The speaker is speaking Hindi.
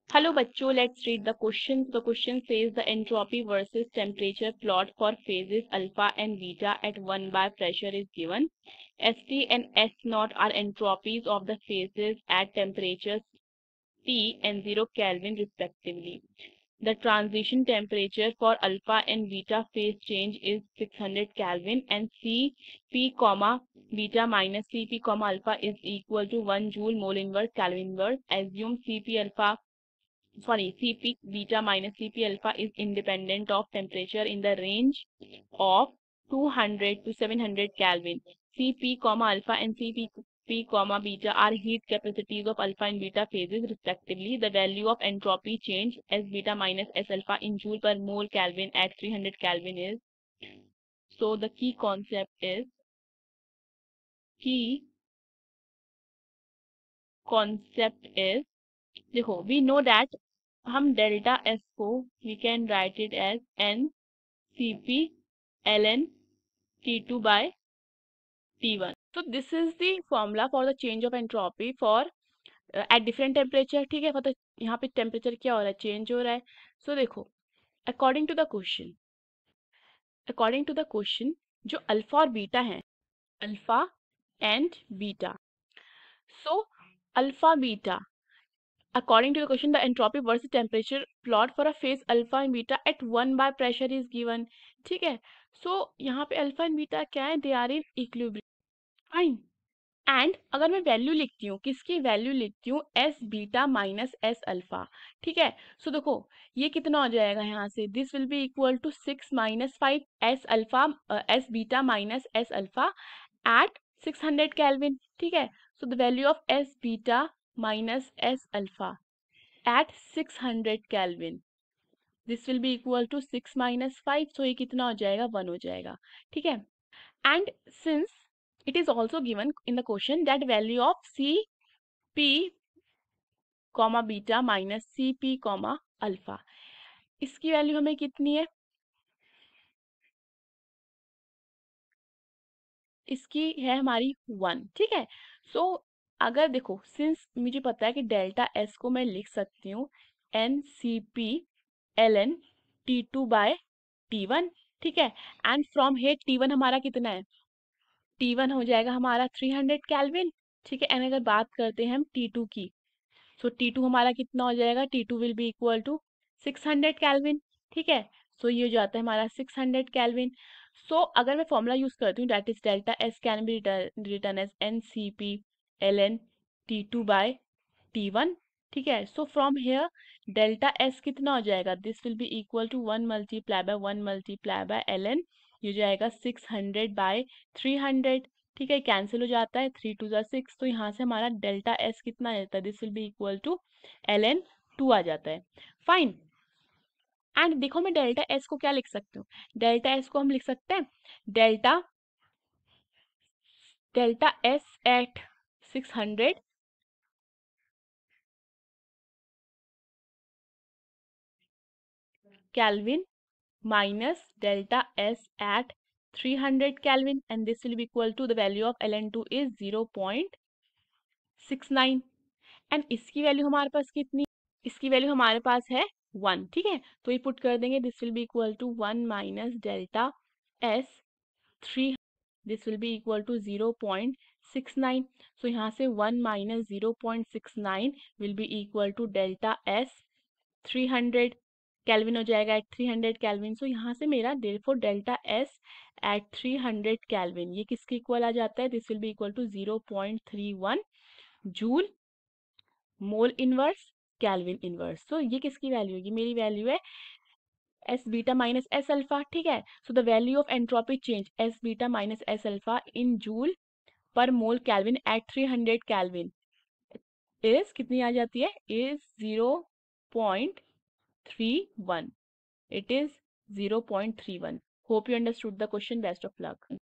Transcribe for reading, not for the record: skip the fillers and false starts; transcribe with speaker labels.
Speaker 1: Hello bachcho, let's read the question. The question says the entropy versus temperature plot for phases alpha and beta at 1 bar pressure is given. St and S naught are entropies of the phases at temperatures T and 0 Kelvin respectively. The transition temperature for alpha and beta phase change is 600 Kelvin and Cp, beta minus Cp, alpha is equal to 1 joule mole inverse Kelvin inverse. Assume Cp beta minus Cp alpha is independent of temperature in the range of 200 to 700 Kelvin. Cp, alpha and Cp, beta are heat capacities of alpha and beta phases respectively. The value of entropy change S beta minus S alpha in joule per mole Kelvin at 300 Kelvin is. So the key concept is देखो we know that हम डेल्टा S को we can write it as n Cp ln T2 by T1. So this is the formula for the change of entropy for at different temperature. ठीक है, मतलब यहाँ पे टेम्परेचर क्या हो रहा है, चेंज हो रहा है. सो देखो अकॉर्डिंग टू द क्वेश्चन जो अल्फा और बीटा है, alpha and beta. So alpha beta according to the question, the entropy versus temperature plot for a phase alpha and beta at 1 bar pressure is given. ठीक है, so यहाँ पे अल्फा एंड बीटा क्या है, they are in equilibrium. Fine. And अगर मैं वैल्यू लिखती हूँ, किसकी वैल्यू लिखती हूँ, S beta minus S alpha. ठीक है, सो देखो ये कितना हो जाएगा यहाँ से, this will be equal to 6 minus 5 S alpha S beta minus S alpha at 600 Kelvin. ठीक है, so the value of S beta minus S alpha at 600 Kelvin. This will be equal to 6 minus 5. So ये कितना हो जाएगा, 1 हो जाएगा. ठीक है, and since it is also given in the question that value of Cp comma beta minus Cp comma alpha, इसकी वैल्यू हमें कितनी है, इसकी है हमारी 1. ठीक है, सो अगर देखो सिंस मुझे पता है कि डेल्टा एस को मैं लिख सकती हूँ N C P L N T two by T one. ठीक है, and from here T one हमारा कितना है, टी वन हो जाएगा हमारा 300 Kelvin. ठीक है, एंड अगर बात करते हैं हम टी टू की, सो टी टू हमारा कितना हो जाएगा, T two will be equal to 600 Kelvin. ठीक है, सो ये हो जाता है हमारा 600 Kelvin. सो अगर मैं फॉर्मूला यूज करती हूँ that is delta S can be written as N C P L N T two by T one. ठीक है, so from here delta S कितना हो जाएगा, this will be equal to 1 multiply by L N. ये हो जाएगा 600 बाय 300. ठीक है, कैंसिल हो जाता है, 3 टू 6. तो यहाँ से हमारा डेल्टा एस कितना आ जाता है, this will be equal to L N 2 आ जाता है. फाइन. एंड देखो मैं डेल्टा एस को क्या लिख सकती हूँ, डेल्टा एस को हम लिख सकते हैं delta S at 600 Kelvin minus delta S at 300 Kelvin, and this will be equal to the value of ln2 is 0.69. And इसकी वैल्यू हमारे पास कितनी, इसकी वैल्यू हमारे पास है 1. ठीक है, तो ये पुट कर देंगे, this will be equal to 1 minus delta S 3, this will be equal to 0.69. So यहाँ से 1 minus 0.69 will be equal to delta S 300 Kelvin हो जाएगा एट 300 Kelvin. सो यहाँ से मेरा therefore delta S at 300 Kelvin ये किसके इक्वल आ जाता है, this will be equal to 0.31 joule mole inverse Kelvin inverse. So ये किसकी वैल्यू होगी, मेरी वैल्यू है S beta minus S alpha. ठीक है, so the value of entropy change S beta minus S alpha in joule per mole Kelvin at 300 Kelvin is कितनी आ जाती है, is 0.31. It is 0.31. Hope you understood the question. Best of luck.